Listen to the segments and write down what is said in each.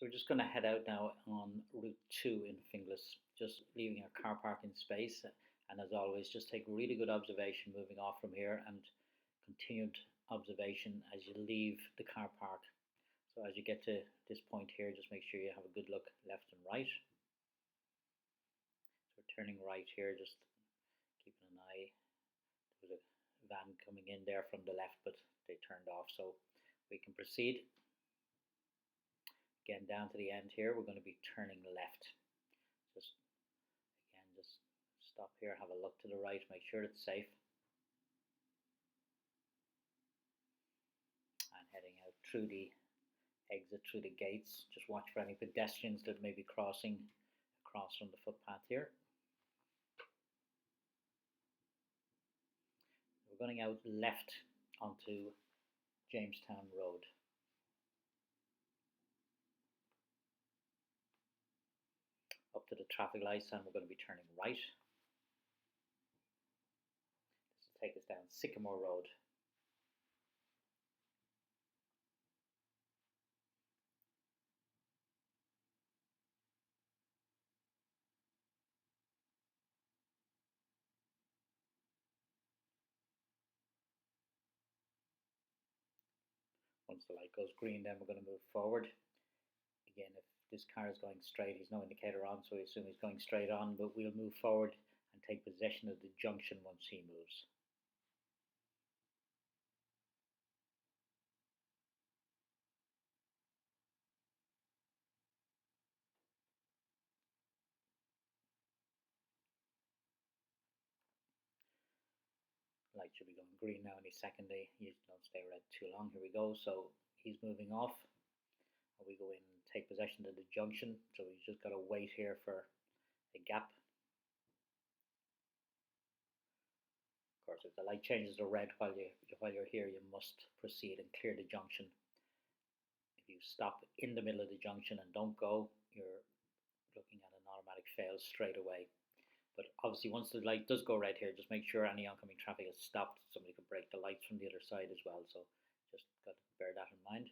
So we're just going to head out now on Route 2 in Finglas, just leaving our car parking space. And as always, just take really good observation moving off from here and continued observation as you leave the car park. So as you get to this point here, just make sure you have a good look left and right. So we're turning right here, just keeping an eye. There was a van coming in there from the left, but they turned off, so we can proceed. Again, down to the end here, we're going to be turning left. Just stop here, have a look to the right, make sure it's safe. And heading out through the exit, through the gates. Just watch for any pedestrians that may be crossing across from the footpath here. We're going out left onto Jamestown Road. Up to the traffic lights, and we're going to be turning right. This will take us down Sycamore Road. Once the light goes green, then we're going to move forward. Again, if this car is going straight, he's no indicator on, so we assume he's going straight on, but we'll move forward and take possession of the junction once he moves. Light should be going green now any second. They usually don't stay red too long. Here we go. So he's moving off. We go in and take possession of the junction. So we just got to wait here for a gap. Of course, if the light changes to red while you're here, you must proceed and clear the junction. If you stop in the middle of the junction and don't go, you're looking at an automatic fail straight away. But obviously, once the light does go red here, just make sure any oncoming traffic is stopped. Somebody could break the lights from the other side as well, so just got to bear that in mind.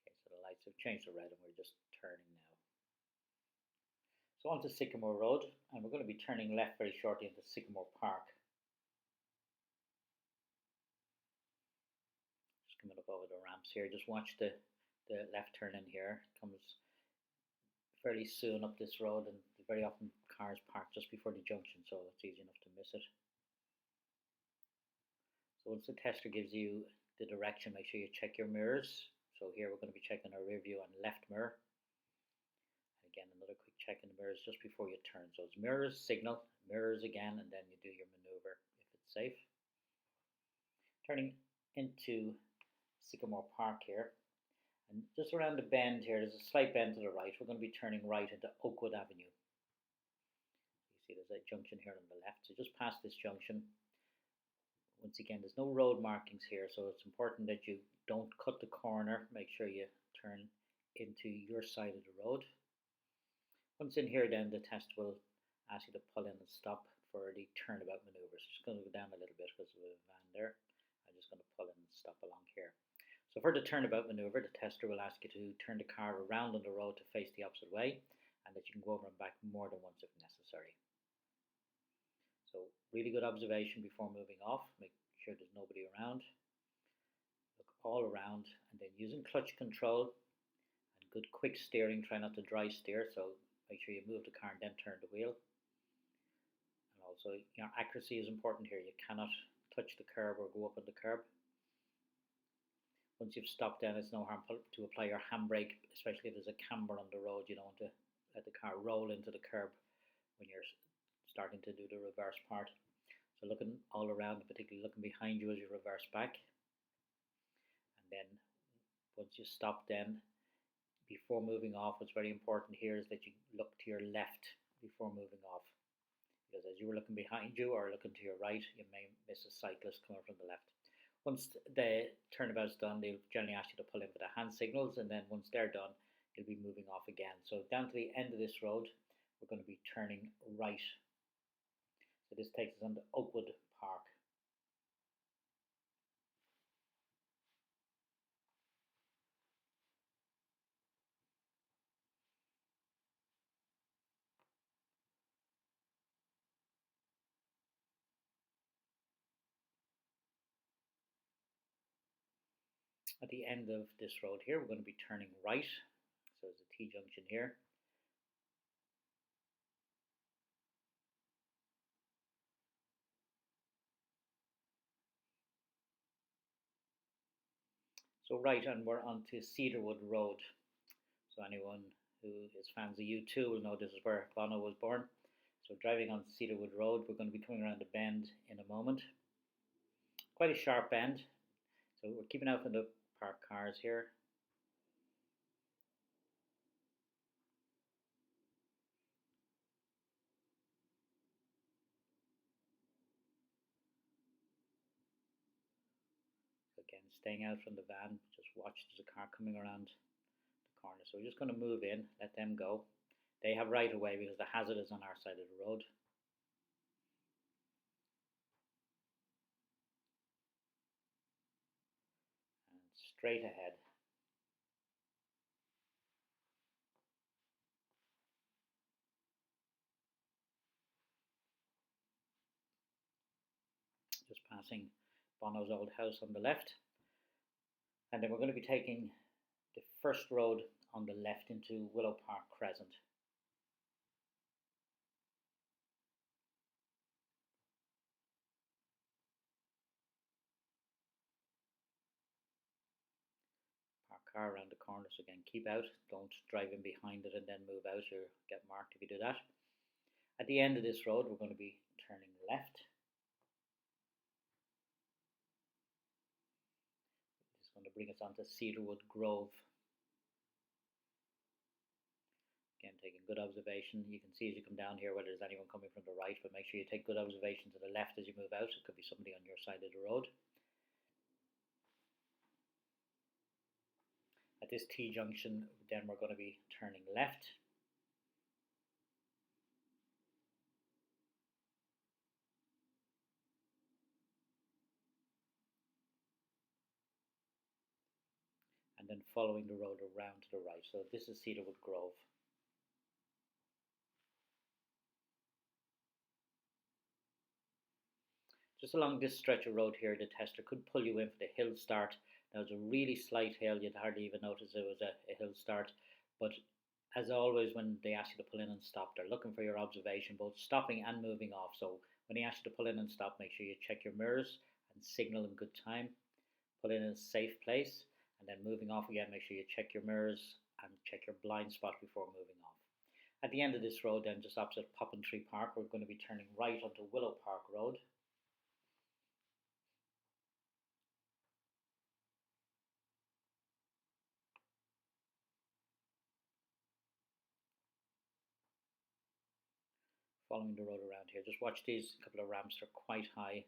Okay, so the lights have changed to red and we're just turning now. So onto Sycamore Road, and we're going to be turning left very shortly into Sycamore Park. Just coming up over the ramps here, just watch the left turn in here. It comes fairly soon up this road, and very often cars park just before the junction, so it's easy enough to miss it. So once the tester gives you the direction, make sure you check your mirrors. So here we're going to be checking our rear view and left mirror. And again, another quick check in the mirrors just before you turn. So it's mirrors, signal, mirrors again, and then you do your maneuver if it's safe. Turning into Sycamore Park here. And just around the bend here, there's a slight bend to the right. We're going to be turning right into Oakwood Avenue. You see there's a junction here on the left. So just past this junction. Once again, there's no road markings here, so it's important that you don't cut the corner. Make sure you turn into your side of the road. Once in here, then the test will ask you to pull in and stop for the turnabout maneuver. So just going to go down a little bit because of the van there. I'm just going to pull in and stop along here. So for the turnabout maneuver, the tester will ask you to turn the car around on the road to face the opposite way, and that you can go over and back more than once if necessary. So really good observation before moving off. Make sure there's nobody around. Look all around, and then using clutch control and good quick steering. Try not to dry steer, so make sure you move the car and then turn the wheel. And also, your accuracy is important here. You cannot touch the curb or go up on the curb. Once you've stopped, then it's no harm to apply your handbrake, especially if there's a camber on the road. You don't want to let the car roll into the curb when you're starting to do the reverse part. So looking all around, particularly looking behind you as you reverse back. And then once you stop, then before moving off, what's very important here is that you look to your left before moving off. Because as you were looking behind you or looking to your right, you may miss a cyclist coming from the left. Once the turnabout's done, they'll generally ask you to pull in for the hand signals, and then once they're done, you'll be moving off again. So down to the end of this road, we're going to be turning right. So this takes us on to Oakwood Park. At the end of this road here, we're going to be turning right. So there's a T-junction here. So right, and we're onto Cedarwood Road. So anyone who is fans of U2 will know this is where Bono was born. So driving on Cedarwood Road, we're going to be coming around the bend in a moment. Quite a sharp bend, so we're keeping out from the parked cars here. Again, staying out from the van, just watch, there's a car coming around the corner. So we're just going to move in, let them go. They have right of way because the hazard is on our side of the road. And straight ahead. Just passing Bono's old house on the left. And then we're going to be taking the first road on the left into Willow Park Crescent. Park car around the corner, so again, keep out, don't drive in behind it and then move out, you'll get marked if you do that. At the end of this road, we're going to be turning left. This is going to bring us onto Cedarwood Grove. Again, taking good observation. You can see as you come down here whether there's anyone coming from the right, but make sure you take good observation to the left as you move out. It could be somebody on your side of the road. At this T-junction, then we're going to be turning left. And then following the road around to the right. So this is Cedarwood Grove. Just along this stretch of road here, the tester could pull you in for the hill start. Now it's a really slight hill, you'd hardly even notice it was a hill start. But as always, when they ask you to pull in and stop, they're looking for your observation, both stopping and moving off. So when they ask you to pull in and stop, make sure you check your mirrors and signal in good time. Pull in a safe place, and then moving off again, make sure you check your mirrors and check your blind spot before moving off. At the end of this road then, just opposite Poppintree Park, we're going to be turning right onto Willow Park Road. Following the road around here, just watch these couple of ramps, they're quite high.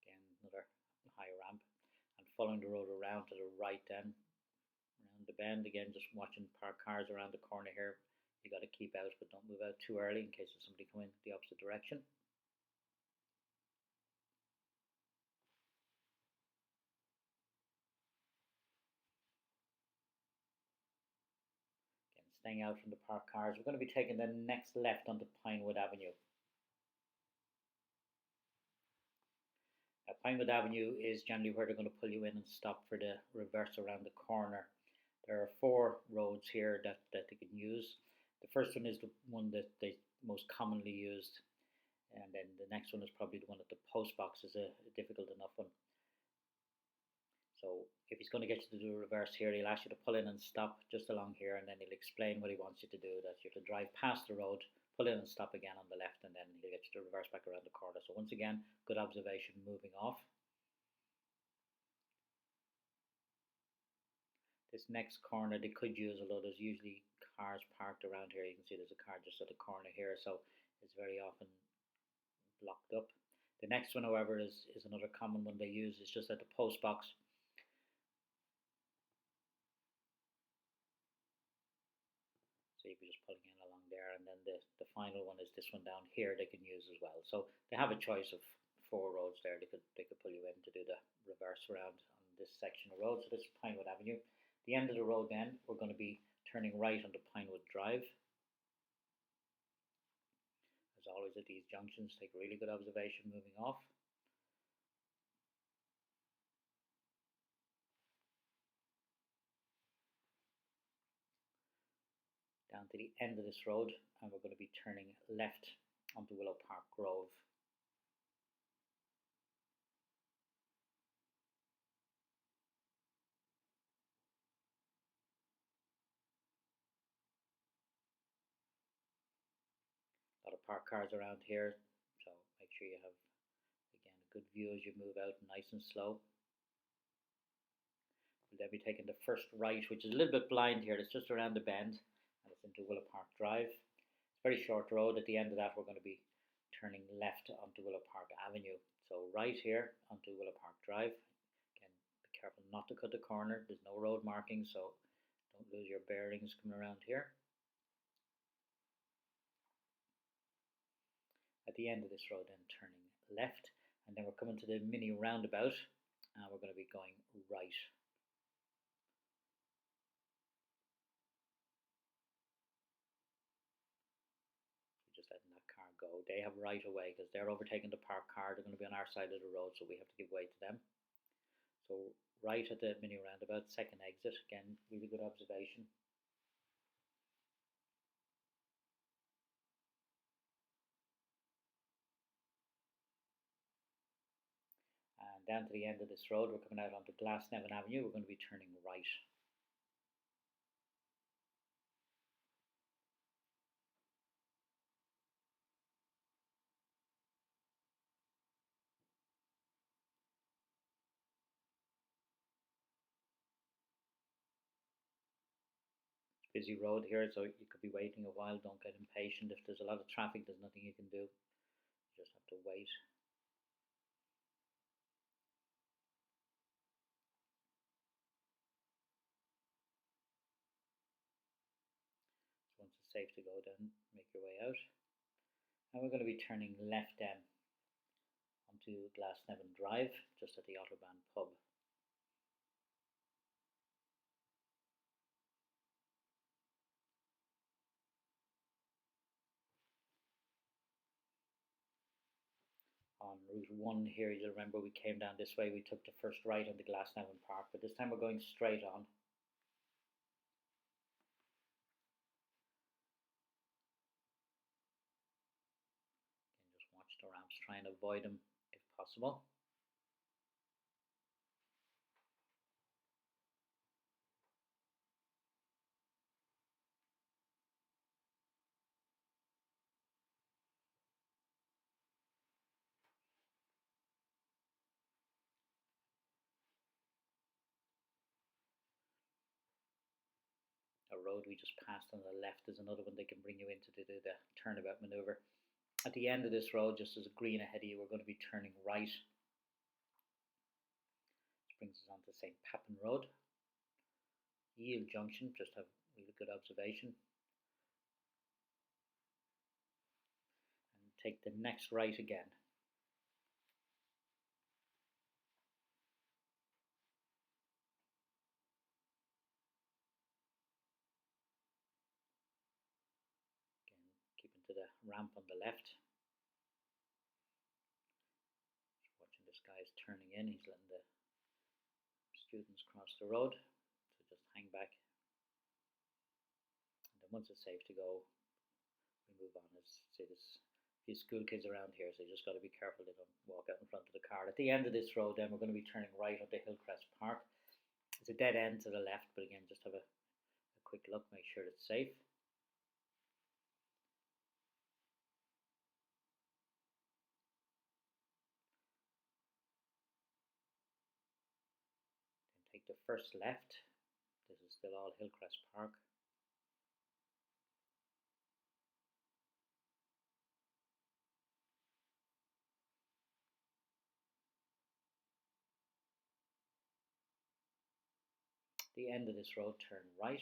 Again, another high ramp. And following the road around to the right then, around the bend again, just watching parked cars around the corner here. You got to keep out, but don't move out too early in case there's somebody coming the opposite direction. Again, staying out from the parked cars. We're going to be taking the next left onto Pinewood Avenue. Now, Pinewood Avenue is generally where they're going to pull you in and stop for the reverse around the corner. There are 4 roads here that they can use. The first one is the one that they most commonly used, and then the next one is probably the one at the post box is a difficult enough one. So if he's going to get you to do a reverse here, he'll ask you to pull in and stop just along here, and then he'll explain what he wants you to do, that you have to drive past the road, pull in and stop again on the left, and then he'll get you to reverse back around the corner. So once again, good observation moving off. This next corner they could use, although there's usually cars parked around here. You can see there's a car just at the corner here, so it's very often blocked up. The next one, however, is another common one they use. It's just at the post box. So you'd be just pulling in along there, and then the final one is this one down here they can use as well. So they have a choice of 4 roads there. They could pull you in to do the reverse around on this section of road. So this is Pinewood Avenue. The end of the road then, we're going to be turning right onto Pinewood Drive. As always at these junctions, take a really good observation moving off. Down to the end of this road, and we're going to be turning left onto Willow Park Grove. A lot of parked cars around here, so make sure you have, again, a good view as you move out, nice and slow. We'll then be taking the first right, which is a little bit blind here. It's just around the bend, and it's into Willow Park Drive. It's a very short road. At the end of that, we're going to be turning left onto Willow Park Avenue. So right here onto Willow Park Drive. Again, be careful not to cut the corner. There's no road marking, so don't lose your bearings coming around here. At the end of this road, then turning left, and then we're coming to the mini roundabout, and we're going to be going right. Just letting that car go. They have right of way because they're overtaking the parked car. They're going to be on our side of the road, so we have to give way to them. So right at the mini roundabout, second exit. Again, really good observation. And down to the end of this road, we're coming out onto Glasnevin Avenue. We're going to be turning right. Busy road here, so you could be waiting a while. Don't get impatient. If there's a lot of traffic, there's nothing you can do. You just have to wait. So once it's safe to go, then make your way out. And we're going to be turning left then onto Glasnevin Drive, just at the Autobahn pub. On Route 1 here, you'll remember we came down this way. We took the first right on the Glasnevin Park, but this time we're going straight on. Again, just watch the ramps, try and avoid them if possible. A road we just passed on the left is another one they can bring you into to do the turnabout maneuver. At the end of this road, just as a green ahead of you, we're going to be turning right. This brings us on to St. Pappen Road. Yield Junction, just have really good observation. And take the next right again. Keeping to the ramp on the left. Just watching this guy's turning in. He's letting the students cross the road. So just hang back. And then once it's safe to go, we move on. As say, there's a few school kids around here, so you just got to be careful they don't walk out in front of the car. At the end of this road, then we're going to be turning right onto Hillcrest Park. It's a dead end to the left, but again, just have a quick look, make sure it's safe. Take the first left. This is still all Hillcrest Park. The end of this road, turn right.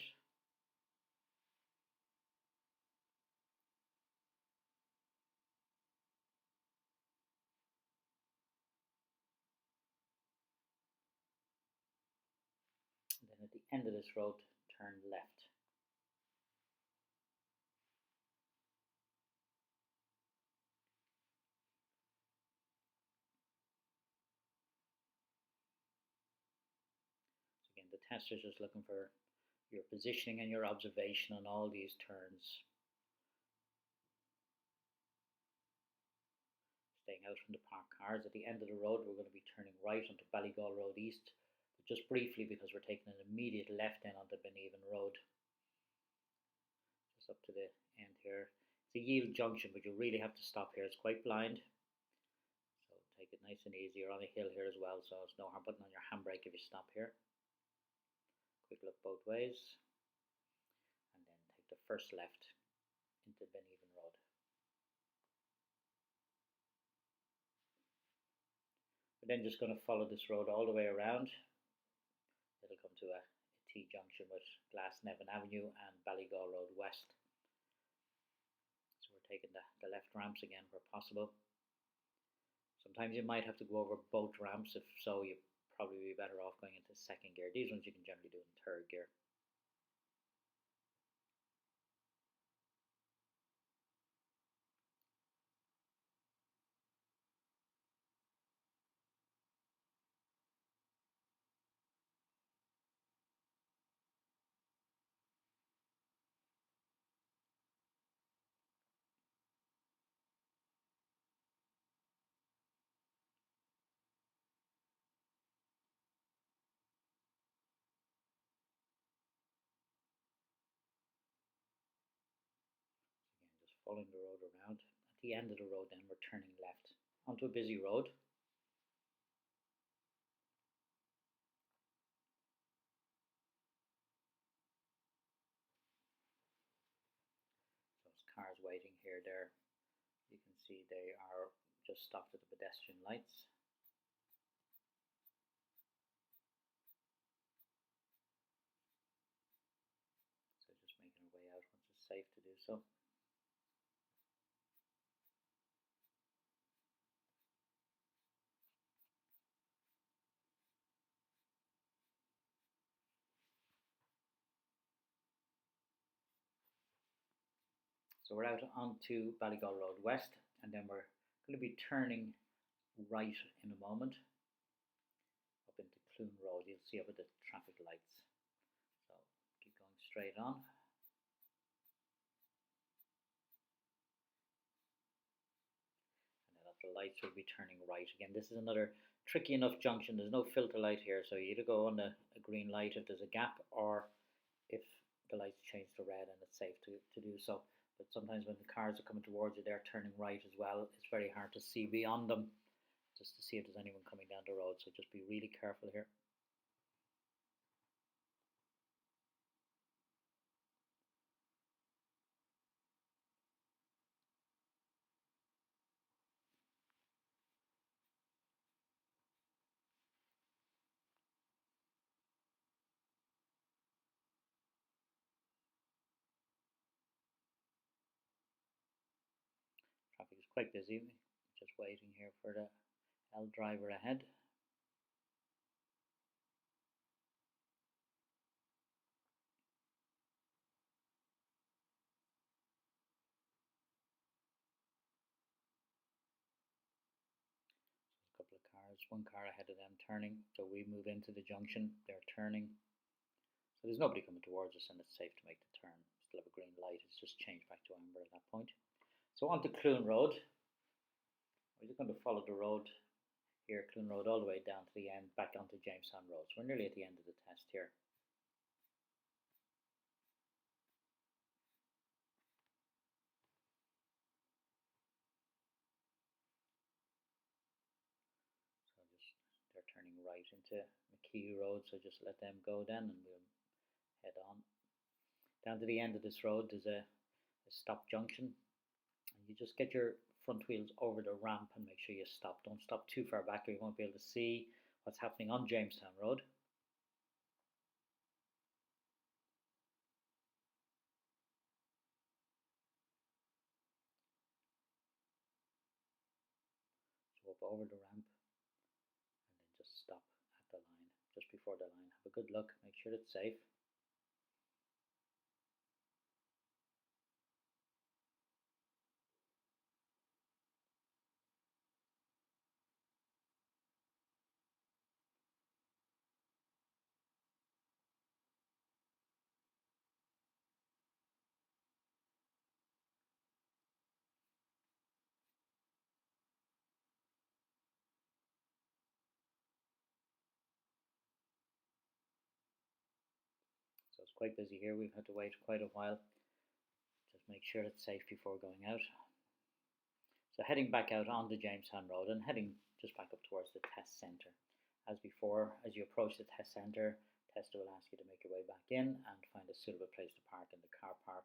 And then at the end of this road, turn left. So again, the tester is just looking for your positioning and your observation on all these turns. Staying out from the parked cars. At the end of the road, we're going to be turning right onto Ballygall Road East, but just briefly because we're taking an immediate left in onto Beneven Road. Just up to the end here. It's a yield junction, but you really have to stop here. It's quite blind, so take it nice and easy. You're on a hill here as well, so it's no harm putting on your handbrake if you stop here. Quick look both ways, and then take the first left into Beneven Road. We're then just going to follow this road all the way around. It'll come to a T-junction with Glasnevin Avenue and Ballygall Road West. So we're taking the left ramps again where possible. Sometimes you might have to go over both ramps. If so, you'd probably be better off going into second gear. These ones you can generally do in third gear. Following the road around. At the end of the road then we're turning left onto a busy road. So there's cars waiting here there. You can see they are just stopped at the pedestrian lights. So just making our way out once it's safe to do so. So we're out onto Ballygall Road West, and then we're going to be turning right in a moment up into Clune Road. You'll see up at the traffic lights. So keep going straight on. And then at the lights we'll be turning right again. This is another tricky enough junction. There's no filter light here, so you either go on a green light if there's a gap, or if the lights change to red and it's safe to do so. But sometimes when the cars are coming towards you, they're turning right as well. It's very hard to see beyond them just to see if there's anyone coming down the road. So just be really careful here. Traffic is quite busy. Just waiting here for the L driver ahead. A couple of cars, one car ahead of them turning. So we move into the junction, they're turning. So there's nobody coming towards us and it's safe to make the turn. Still have a green light, it's just changed back to amber at that point. So on to Clune Road. We're just going to follow the road here, Clune Road, all the way down to the end, back onto Jamestown Road. So we're nearly at the end of the test here. So they're turning right into McKee Road, so just let them go then and we'll head on. Down to the end of this road there's a stop junction, and you just get your front wheels over the ramp and make sure you stop. Don't stop too far back or you won't be able to see what's happening on Jamestown Road. So up over the ramp and then just stop at the line. just before the line. Have a good look, make sure it's safe. So it's quite busy here. We've had to wait quite a while. Just make sure it's safe before going out. So heading back out on the Jamestown Road and heading just back up towards the test centre. As before, as you approach the test centre, tester will ask you to make your way back in and find a suitable place to park in the car park.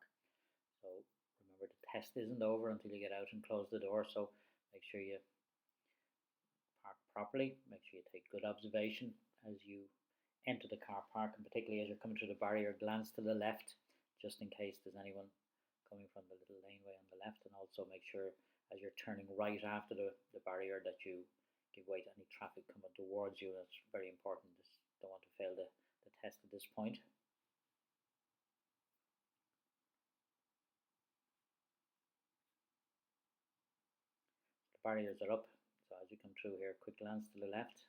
So remember, the test isn't over until you get out and close the door, so make sure you park properly. Make sure you take good observation as you enter the car park, and particularly as you're coming through the barrier, glance to the left just in case there's anyone coming from the little laneway on the left, and also make sure as you're turning right after the barrier that you give way to any traffic coming towards you. That's very important. Just don't want to fail the test at this point. The barriers are up, so as you come through here, quick glance to the left.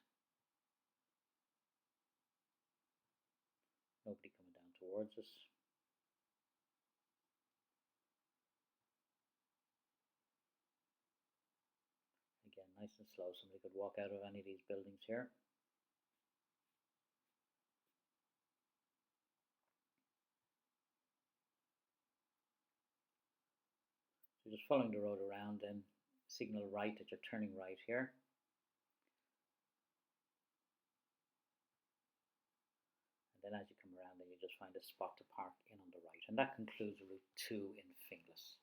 Nobody coming down towards us. Again, nice and slow. Somebody could walk out of any of these buildings here. So just following the road around, then signal right that you're turning right here. And then as you come around, then you just find a spot to park in on the right. And that concludes Route 2 in Finglas.